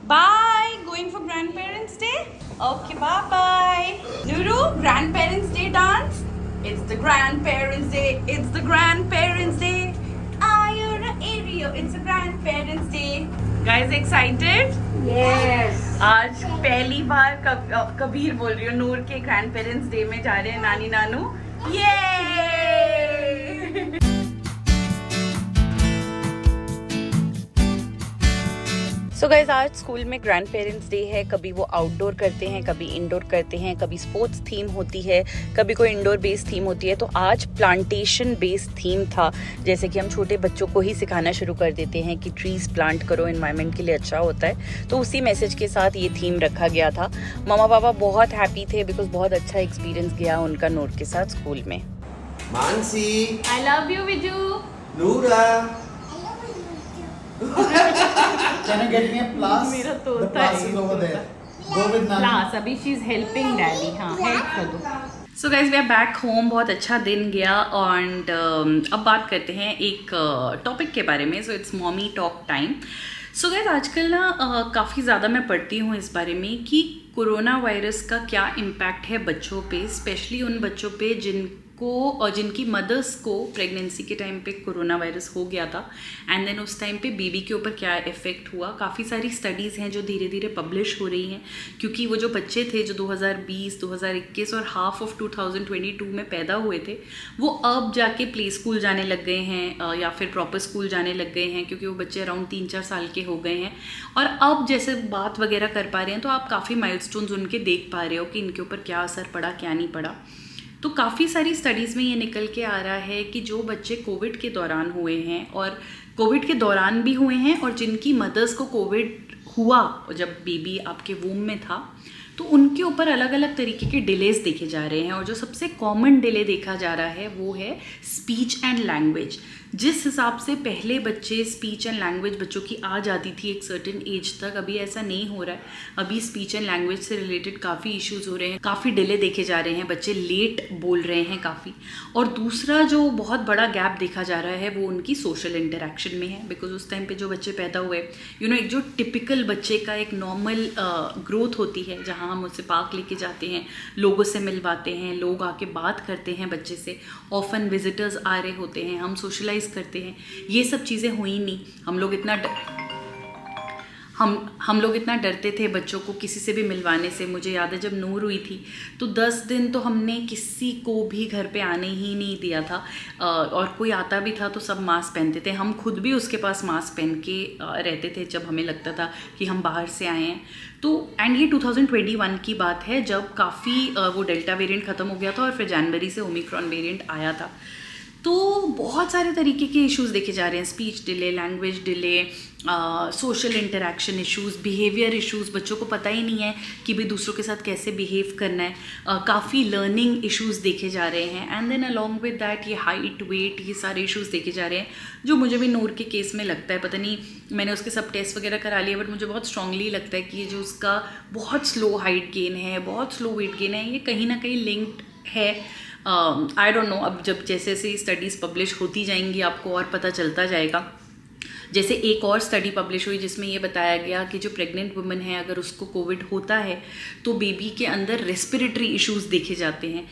Bye. Going for Grandparents' Day? Okay, bye-bye. Nuru, Grandparents' Day dance? It's the Grandparents' Day. It's the Grandparents' Day. Ayura Ario. It's the Grandparents' Day. Guys, excited? Yes. आज पहली बार कबीर बोल रही हूँ, नूर के grandparents day में जा रहे हैं नानी नानू। ये सो गाइज आज स्कूल में ग्रैंड पेरेंट्स डे है। कभी वो आउटडोर करते हैं, कभी इंडोर करते हैं, कभी स्पोर्ट्स थीम होती है, कभी कोई इंडोर बेस्ड थीम होती है। तो आज प्लांटेशन बेस्ड थीम था, जैसे कि हम छोटे बच्चों को ही सिखाना शुरू कर देते हैं कि ट्रीज प्लांट करो, एनवायरनमेंट के लिए अच्छा होता है। तो उसी मैसेज के साथ ये थीम रखा गया था। मम्मा पापा बहुत हैप्पी थे बिकॉज बहुत अच्छा एक्सपीरियंस गया उनका नूर के साथ स्कूल में। Mansi, I love you Viju. नूरा, Can I get me a plus? मेरा The तोता plus है। is over there. Go with Nani. Class अभी शी इज हेल्पिंग डैडी। हाँ, हेल्प कर दो। So guys we are back home. बहुत अच्छा दिन गया एंड अब बात करते हैं एक टॉपिक के बारे में। So it's mommy talk time. So guys आजकल ना काफ़ी ज़्यादा मैं पढ़ती हूँ इस बारे में कि कोरोना वायरस का क्या इम्पैक्ट है बच्चों पे, स्पेशली उन बच्चों पे जिनकी मदर्स को प्रेगनेंसी के टाइम पे कोरोना वायरस हो गया था एंड देन उस टाइम पे बेबी के ऊपर क्या इफ़ेक्ट हुआ। काफ़ी सारी स्टडीज़ हैं जो धीरे धीरे पब्लिश हो रही हैं, क्योंकि वो जो बच्चे थे जो 2020, 2021 और हाफ ऑफ 2022 में पैदा हुए थे, वो अब जाके प्ले स्कूल जाने लग गए हैं या फिर प्रॉपर स्कूल जाने लग गए हैं, क्योंकि वो बच्चे अराउंड 3-4 साल के हो गए हैं और अब जैसे बात वगैरह कर पा रहे हैं। तो आप काफ़ी माइलस्टोन्स उनके देख पा रहे हो कि इनके ऊपर क्या असर पड़ा, क्या नहीं पड़ा। तो काफ़ी सारी स्टडीज़ में ये निकल के आ रहा है कि जो बच्चे कोविड के दौरान हुए हैं और कोविड के दौरान भी हुए हैं और जिनकी मदर्स को कोविड हुआ जब बेबी आपके वूम में था, तो उनके ऊपर अलग अलग तरीके के डिलेज देखे जा रहे हैं। और जो सबसे कॉमन डिले देखा जा रहा है वो है स्पीच एंड लैंग्वेज। जिस हिसाब से पहले बच्चे स्पीच एंड लैंग्वेज बच्चों की आ जाती थी एक सर्टेन एज तक, अभी ऐसा नहीं हो रहा है। अभी स्पीच एंड लैंग्वेज से रिलेटेड काफ़ी इश्यूज हो रहे हैं, काफ़ी डिले देखे जा रहे हैं, बच्चे लेट बोल रहे हैं काफ़ी। और दूसरा जो बहुत बड़ा गैप देखा जा रहा है वो उनकी सोशल इंटरेक्शन में है, बिकॉज उस टाइम पे जो बच्चे पैदा हुए, एक जो टिपिकल बच्चे का एक नॉर्मल ग्रोथ होती है, जहाँ हम उससे पार्क लेके जाते हैं, लोगों से मिलवाते हैं, लोग आके बात करते हैं बच्चे से, ऑफन विजिटर्स आ रहे होते हैं, हम सोशलाइज करते हैं, ये सब चीज़ें हुई नहीं। हम लोग इतना डरते थे बच्चों को किसी से भी मिलवाने से। मुझे याद है जब नूर हुई थी तो 10 दिन तो हमने किसी को भी घर पे आने ही नहीं दिया था, और कोई आता भी था तो सब मास्क पहनते थे। हम खुद भी उसके पास मास्क पहन के रहते थे जब हमें लगता था कि हम बाहर से आए हैं। तो एंड ये 2021 की बात है जब काफ़ी वो डेल्टा वेरिएंट ख़त्म हो गया था और फिर जनवरी से ओमिक्रॉन वेरिएंट आया था। तो बहुत सारे तरीके के इश्यूज देखे जा रहे हैं, speech delay, language delay, social interaction issues, behaviour issues, बच्चों को पता ही नहीं है कि भाई दूसरों के साथ कैसे बिहेव करना है। काफ़ी लर्निंग इश्यूज देखे जा रहे हैं and then along with that ये हाइट, वेट, ये सारे इश्यूज देखे जा रहे हैं, जो मुझे भी नूर के केस में लगता है, पता नहीं मैंने उसके सब टेस्ट वगैरह करा लिए, बट मुझे बहुत स्ट्रांगली लगता है कि ये जो उसका बहुत स्लो हाइट गेन है, बहुत स्लो वेट गेन है, ये कहीं ना कहीं लिंक्ड है। आई डोंट नो, अब जब जैसे जैसे स्टडीज़ पब्लिश होती जाएंगी आपको और पता चलता जाएगा। जैसे एक और स्टडी पब्लिश हुई जिसमें ये बताया गया कि जो प्रेग्नेंट वुमन है अगर उसको कोविड होता है तो बेबी के अंदर रेस्पिरेटरी इश्यूज देखे जाते हैं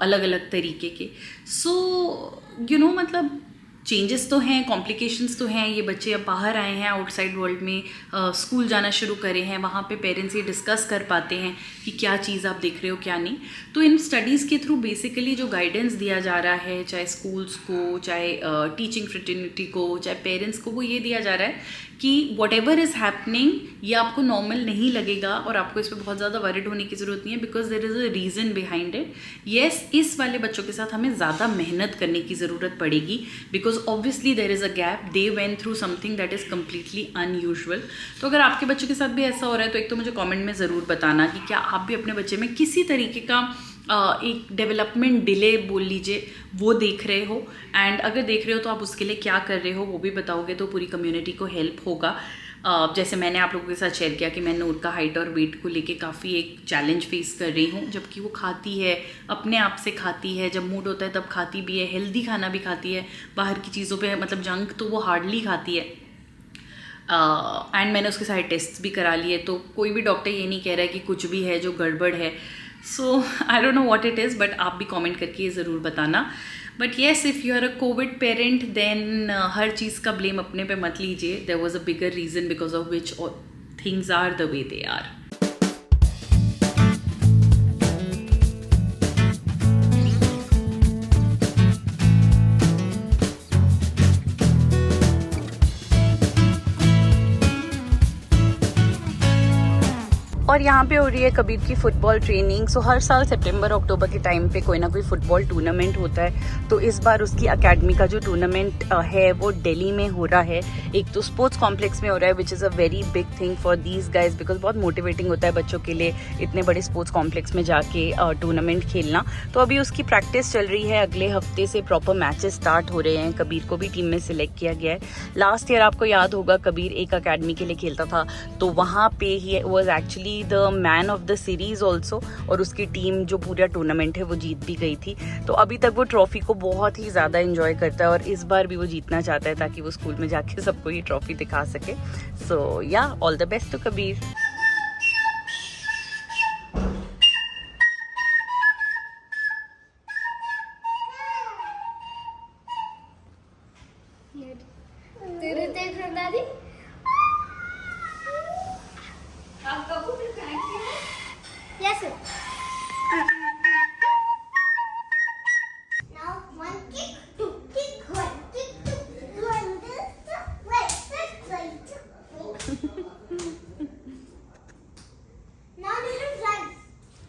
अलग अलग तरीके के। सो मतलब चेंजेस तो हैं, कॉम्प्लिकेशंस तो हैं। ये बच्चे अब बाहर आए हैं आउटसाइड वर्ल्ड में, स्कूल जाना शुरू करे हैं, वहाँ पे पेरेंट्स ये डिस्कस कर पाते हैं कि क्या चीज़ आप देख रहे हो क्या नहीं। तो इन स्टडीज़ के थ्रू बेसिकली जो गाइडेंस दिया जा रहा है, चाहे स्कूल्स को, चाहे टीचिंग फ्रेटर्निटी को, चाहे पेरेंट्स को, वो ये दिया जा रहा है कि वट एवर इज़ हैपनिंग ये आपको नॉर्मल नहीं लगेगा और आपको इस पर बहुत ज़्यादा वरिड होने की ज़रूरत नहीं है, because there is a reason behind it. Yes, इस वाले बच्चों के साथ हमें ज़्यादा मेहनत करने की ज़रूरत पड़ेगी, because obviously there is a gap, they went through something that is completely unusual. तो अगर आपके बच्चों के साथ भी ऐसा हो रहा है तो एक तो मुझे कॉमेंट में ज़रूर बताना कि क्या आप भी अपने बच्चे में किसी तरीके का एक डेवलपमेंट डिले बोल लीजिए वो देख रहे हो, एंड अगर देख रहे हो तो आप उसके लिए क्या कर रहे हो वो भी बताओगे तो पूरी कम्युनिटी को हेल्प होगा। जैसे मैंने आप लोगों के साथ शेयर किया कि मैं नूर का हाइट और वेट को लेके काफ़ी एक चैलेंज फेस कर रही हूँ, जबकि वो खाती है, अपने आप से खाती है, जब मूड होता है तब खाती भी है, हेल्दी खाना भी खाती है, बाहर की चीज़ों पे मतलब जंक तो वो हार्डली खाती है। एंड मैंने उसके सारे टेस्ट भी करा लिए, तो कोई भी डॉक्टर ये नहीं कह रहा है कि कुछ भी है जो गड़बड़ है. So I don't know what it is, but आप भी कमेंट करके ज़रूर बताना. But yes, if you are a covid parent then हर चीज़ का ब्लेम अपने पे मत लीजिए. There was a bigger reason because of which things are the way they are. और यहाँ पे हो रही है कबीर की फ़ुटबॉल ट्रेनिंग. सो हर साल सितंबर अक्टूबर के टाइम पे कोई ना कोई फ़ुटबॉल टूर्नामेंट होता है. तो इस बार उसकी एकेडमी का जो टूर्नामेंट है वो दिल्ली में हो रहा है. एक तो स्पोर्ट्स कॉम्प्लेक्स में हो रहा है which is a very big thing for these guys, because बहुत मोटिवेटिंग होता है बच्चों के लिए इतने बड़े स्पोर्ट्स कॉम्प्लेक्स में जाके टूर्नामेंट खेलना. तो अभी उसकी प्रैक्टिस चल रही है. अगले हफ्ते से प्रॉपर मैचेस स्टार्ट हो रहे हैं. कबीर को भी टीम में सिलेक्ट किया गया है. लास्ट ईयर आपको याद होगा कबीर एक अकेडमी के लिए खेलता था, तो वहाँ पे he was actually the man of the series also, और उसकी टीम जो पूरा टूर्नामेंट है वो जीत भी गई थी. तो अभी तक वो ट्रॉफी को बहुत ही ज़्यादा इंजॉय करता है और इस बार भी वो जीतना चाहता है ताकि वो स्कूल में जाके सबको ये ट्रॉफी दिखा सके. So yeah, all the best to Kabir. Yes, sir. Now one kick, two kick, one kick, two, one this, wait, wait. Now little run.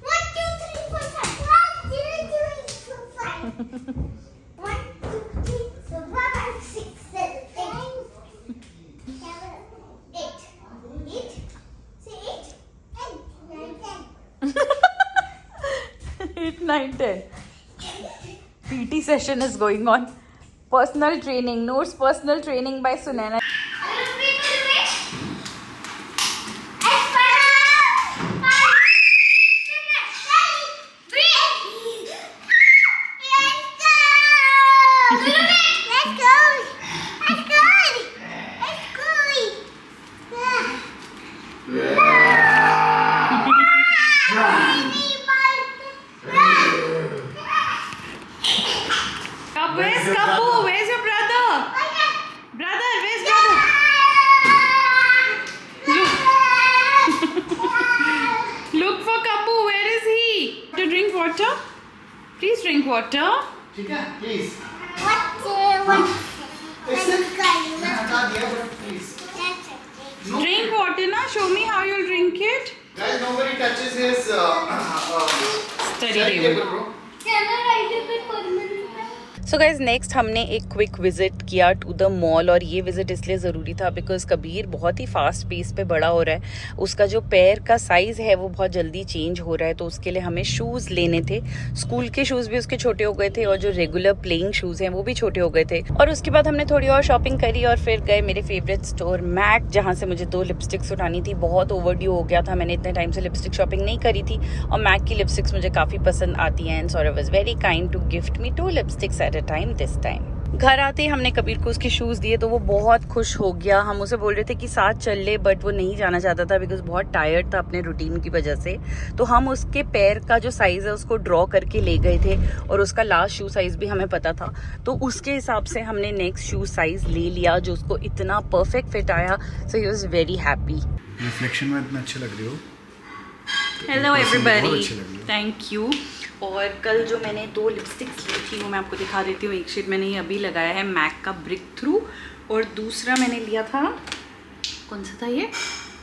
1, 2, 3, 4, 5. 1, 2, 3, 4, 5. 1, 2, 3, 4, 5, 6, 7, 8. 8. 8. Say 8. 9, 10. 8, 9, 10. PT session is going on. Personal training. Notes personal training by Sunaina. Where's Kapu? Where's your brother? Brother, where's brother? Look for Kapu. Where is he? To drink water? Please drink water. ठीक है, please. Listen. हटा दिया, but please. Drink water, na? Show me how you'll drink it. Guys, nobody touches his Study table. bro. Can I write it with permanent? So guys next हमने एक quick visit किया to the mall. और ये visit इसलिए ज़रूरी था because Kabir बहुत ही fast pace पे बड़ा हो रहा है. उसका जो पैर का साइज़ है वो बहुत जल्दी चेंज हो रहा है. तो उसके लिए हमें शूज़ लेने थे. स्कूल के शूज़ भी उसके छोटे हो गए थे और जो रेगुलर प्लेइंग शूज़ हैं वो भी छोटे हो गए थे. और उसके बाद हमने थोड़ी और शॉपिंग करी और फिर गए मेरे फेवरेट स्टोर मैक, जहाँ से मुझे 2 लिपस्टिक्स उठानी थी. बहुत ओवरड्यू हो गया था, मैंने इतने टाइम से लिपस्टिक शॉपिंग नहीं करी थी. और मैक की लिपस्टिक्स मुझे काफ़ी पसंद आती हैं. And Saurabh was very kind to gift me 2 lipsticks at a time this time. घर आते ही हमने कबीर को उसके शूज़ दिए तो वो बहुत खुश हो गया. हम उसे बोल रहे थे कि साथ चल ले, बट वो नहीं जाना चाहता था बिकॉज बहुत टायर्ड था अपने रूटीन की वजह से. तो हम उसके पैर का जो साइज़ है उसको ड्रॉ करके ले गए थे और उसका लास्ट शू साइज़ भी हमें पता था. तो उसके हिसाब से हमने नेक्स्ट शू साइज़ ले लिया जो उसको इतना परफेक्ट फिट आया. So he was very happy. Reflection में इतना अच्छे लग रही हो. हेलो बहुत एवरीबॉडी, अच्छी लग रही है. Thank you. और कल जो मैंने 2 लिपस्टिक्स ली थी वो मैं आपको दिखा देती हूँ. एक शेड मैंने ये अभी लगाया है मैक का ब्रिक थ्रू, और दूसरा मैंने लिया था, कौन सा था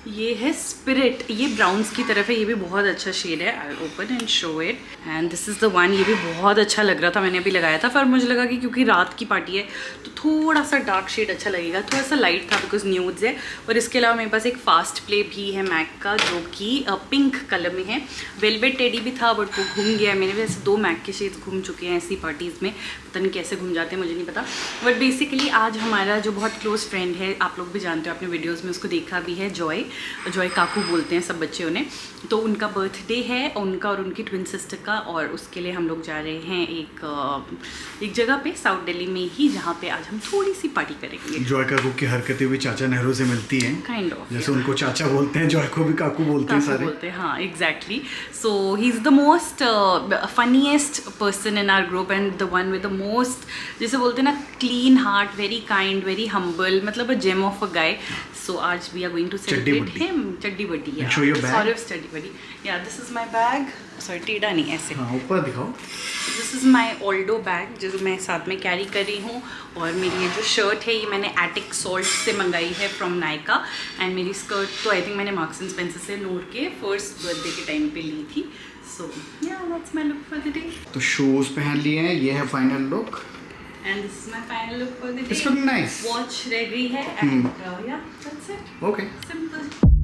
ये है स्पिरिट. ये ब्राउन्स की तरफ है, ये भी बहुत अच्छा शेड है. I open and show it. And this is the one. ये भी बहुत अच्छा लग रहा था, मैंने अभी लगाया था. पर मुझे लगा कि क्योंकि रात की पार्टी है तो थोड़ा सा डार्क शेड अच्छा लगेगा. थोड़ा सा लाइट था बिकॉज न्यूड्स है. और इसके अलावा मेरे पास एक फास्ट प्ले भी है मैक का जो कि पिंक कलर में है. वेलवेट टेडी भी था बट वो घूम गया है. मैंने भी ऐसे 2 मैक के शेड्स घूम चुके हैं ऐसी पार्टीज़ में. पता नहीं कैसे घूम जाते हैं, मुझे नहीं पता. बट बेसिकली आज हमारा जो बहुत क्लोज फ्रेंड है, आप लोग भी जानते हो, आपने वीडियोज़ में उसको देखा भी है, जॉय. जॉय काकू बोलते हैं सब बच्चे उन्हें। तो उनका बर्थडे है, उनका और उनकी ट्विन सिस्टर का, और उसके लिए हम लोग जा रहे हैं एक जगह पे साउथ दिल्ली में ही, जहाँ पे आज हम थोड़ी सी पार्टी करेंगे। जॉय काकू की हरकतें भी चाचा नेहरू से मिलती हैं, काइंड ऑफ, जैसे उनको चाचा बोलते हैं, जॉय को भी काकू बोलते हैं सारे। बोलते हैं, हाँ exactly. So he is the most funniest person in our group and the one with the most, जैसे बोलते हैं ना, clean heart, very kind, very humble, मतलब a gem of a guy. So आज we are going to celebrate him. चड्डी बड्डी, yeah. show your bag. Sorry, चड्डी बड्डी. Yeah, this is my bag. Sorry, टेढ़ा नहीं, ऐसे. हाँ, ऊपर दिखाओ। This is my Aldo bag, जो मैं साथ में कैरी कर रही हूँ, और मेरी ये जो शर्ट है ये मैंने Attic Salt से मंगाई है फ्रॉम नायका, एंड मेरी स्कर्ट तो आई थिंक मैंने मार्क्स एंड स्पेंसर से नूर के फर्स्ट बर्थडे के टाइम पे ली थी। So yeah, that's my look for the day. तो शूज पहन लिए हैं, ये है final look. And this is my final look for the day. It's looking nice. Watch ready है, and yeah, that's it. Okay. Simple.